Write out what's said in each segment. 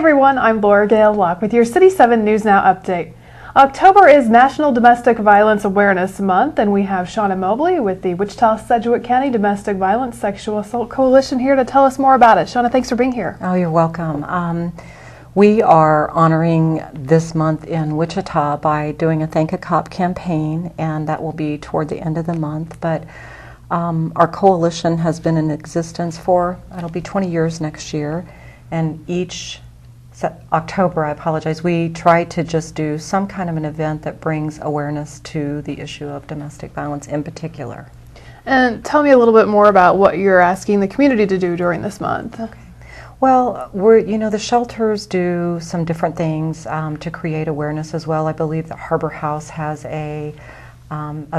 everyone, I'm Laura Gale Locke with your City 7 News Now update. October is National Domestic Violence Awareness Month, and we have Shauna Mobley with the Wichita-Sedgwick County Domestic Violence Sexual Assault Coalition here to tell us more about it. Shauna, thanks for being here. Oh, you're welcome. We are honoring this month in Wichita by doing a Thank a Cop campaign, and that will be toward the end of the month. But our coalition has been in existence for, it'll be 20 years next year, and each October, we try to just do some kind of an event that brings awareness to the issue of domestic violence in particular. And tell me a little bit more about what you're asking the community to do during this month. Okay. Well, the shelters do some different things to create awareness as well. I believe that Harbor House has a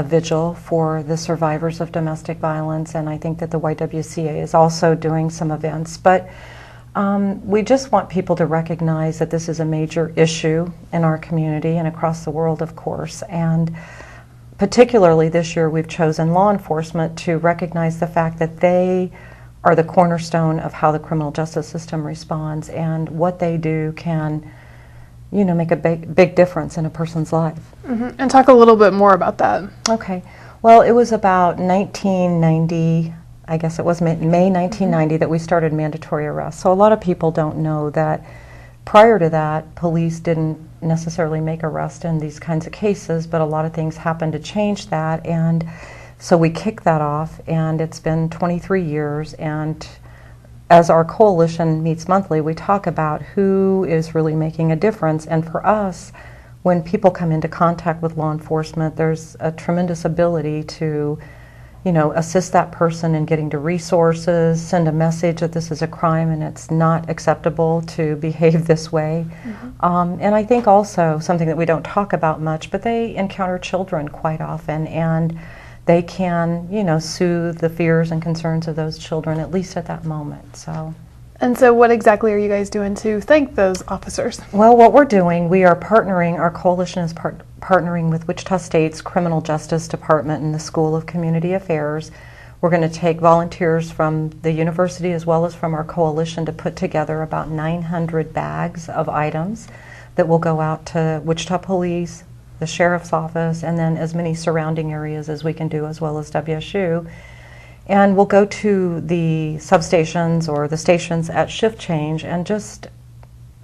vigil for the survivors of domestic violence, and I think that the YWCA is also doing some events. But we just want people to recognize that this is a major issue in our community and across the world, of course. And particularly this year, we've chosen law enforcement to recognize the fact that they are the cornerstone of how the criminal justice system responds, and what they do can, make a big difference in a person's life. Mm-hmm. And talk a little bit more about that. Okay. Well, it was about 1990, I guess it was May 1990 that we started mandatory arrest. So a lot of people don't know that prior to that, police didn't necessarily make arrests in these kinds of cases, but a lot of things happened to change that. And so we kicked that off, and it's been 23 years, and as our coalition meets monthly, we talk about who is really making a difference. And for us, when people come into contact with law enforcement, there's a tremendous ability to, assist that person in getting to resources, send a message that this is a crime and it's not acceptable to behave this way. Mm-hmm. And I think also something that we don't talk about much, but they encounter children quite often, and they can, soothe the fears and concerns of those children, at least at that moment. And so what exactly are you guys doing to thank those officers? Well, what we're doing, we are partnering, our coalition is partnering with Wichita State's Criminal Justice Department and the School of Community Affairs. We're going to take volunteers from the university as well as from our coalition to put together about 900 bags of items that will go out to Wichita Police, the Sheriff's Office, and then as many surrounding areas as we can do, as well as WSU. And we'll go to the substations or the stations at shift change and just,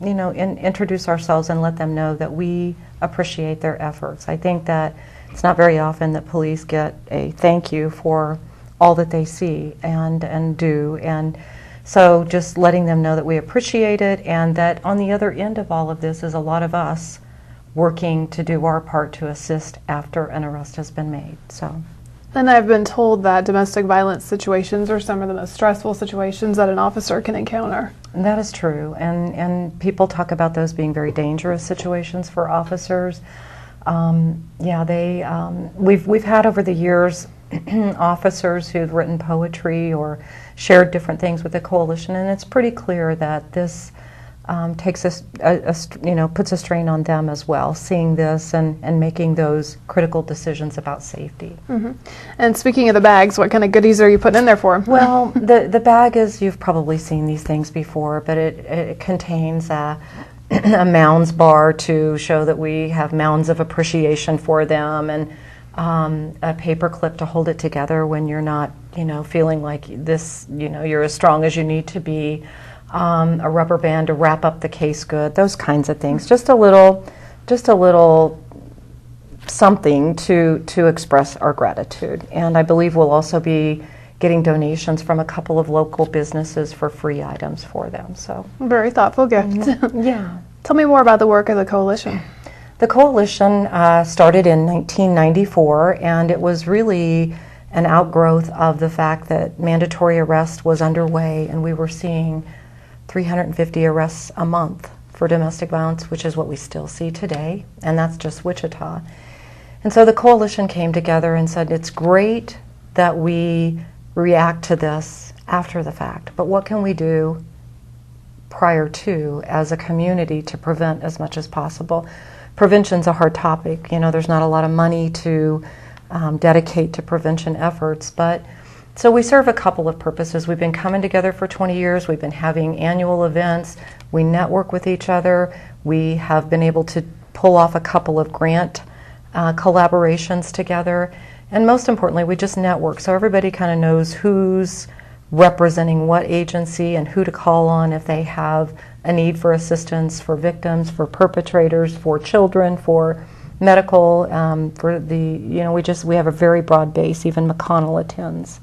introduce ourselves and let them know that we appreciate their efforts. I think that it's not very often that police get a thank you for all that they see and do. And so just letting them know that we appreciate it, and that on the other end of all of this is a lot of us working to do our part to assist after an arrest has been made. And I've been told that domestic violence situations are some of the most stressful situations that an officer can encounter. And that is true, and people talk about those being very dangerous situations for officers. We've had over the years officers who've written poetry or shared different things with the coalition, and it's pretty clear that this puts a strain on them as well, seeing this and making those critical decisions about safety. Mm-hmm. And speaking of the bags, what kind of goodies are you putting in there for them? Well, the bag is, you've probably seen these things before, but it contains a mounds bar to show that we have mounds of appreciation for them, and a paper clip to hold it together when you're not, feeling like this, you're as strong as you need to be. A rubber band to wrap up the case good, those kinds of things. Just a little something to express our gratitude. And I believe we'll also be getting donations from a couple of local businesses for free items for them. So very thoughtful gift. Mm-hmm. Yeah. Tell me more about the work of the coalition. The coalition started in 1994, and it was really an outgrowth of the fact that mandatory arrest was underway, and we were seeing 350 arrests a month for domestic violence, which is what we still see today, and that's just Wichita. And so the coalition came together and said, it's great that we react to this after the fact, but what can we do prior to as a community to prevent as much as possible? Prevention's a hard topic. There's not a lot of money to dedicate to prevention efforts, but So we serve a couple of purposes. We've been coming together for 20 years. We've been having annual events. We network with each other. We have been able to pull off a couple of grant collaborations together. And most importantly, we just network. So everybody kind of knows who's representing what agency and who to call on if they have a need for assistance for victims, for perpetrators, for children, for medical, for the, we have a very broad base. Even McConnell attends.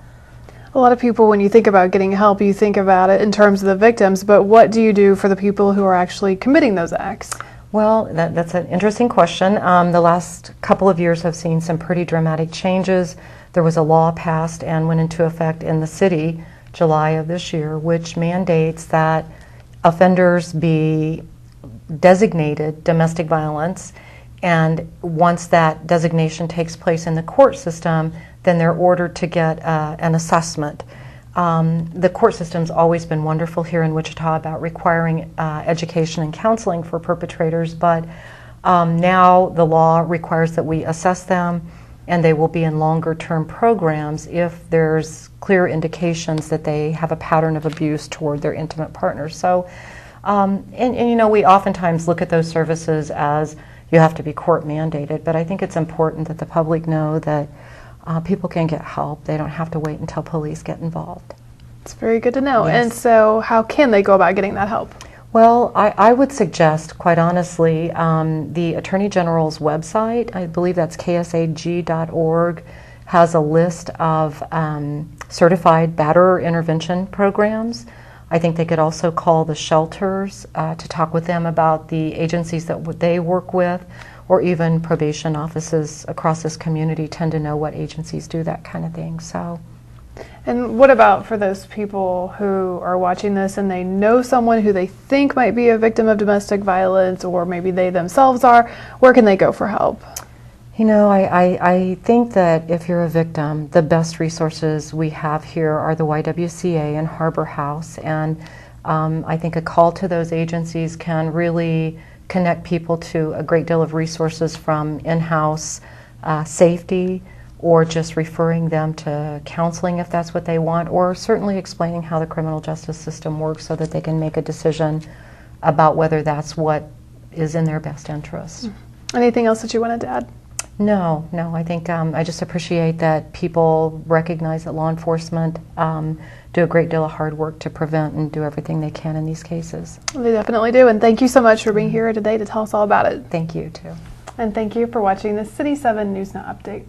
A lot of people, when you think about getting help, you think about it in terms of the victims, but what do you do for the people who are actually committing those acts? Well, that's an interesting question. The last couple of years have seen some pretty dramatic changes. There was a law passed and went into effect in the city July of this year, which mandates that offenders be designated domestic violence, and once that designation takes place in the court system, then they're ordered to get an assessment. The court system's always been wonderful here in Wichita about requiring education and counseling for perpetrators, but now the law requires that we assess them, and they will be in longer term programs if there's clear indications that they have a pattern of abuse toward their intimate partners. So, we oftentimes look at those services as you have to be court mandated, but I think it's important that the public know that people can get help. They don't have to wait until police get involved. It's very good to know. Yes. And so how can they go about getting that help? Well, I would suggest, quite honestly, the Attorney General's website, I believe that's ksag.org, has a list of certified batterer intervention programs. I think they could also call the shelters to talk with them about the agencies that they work with, or even probation offices across this community tend to know what agencies do that kind of thing. So. And what about for those people who are watching this and they know someone who they think might be a victim of domestic violence, or maybe they themselves are? Where can they go for help? I think that if you're a victim, the best resources we have here are the YWCA and Harbor House, and I think a call to those agencies can really connect people to a great deal of resources, from in-house safety, or just referring them to counseling if that's what they want, or certainly explaining how the criminal justice system works so that they can make a decision about whether that's what is in their best interest. Anything else that you wanted to add? No, I think I just appreciate that people recognize that law enforcement do a great deal of hard work to prevent and do everything they can in these cases. They definitely do, and thank you so much for being here today to tell us all about it. Thank you, too. And thank you for watching the City 7 News Now Update.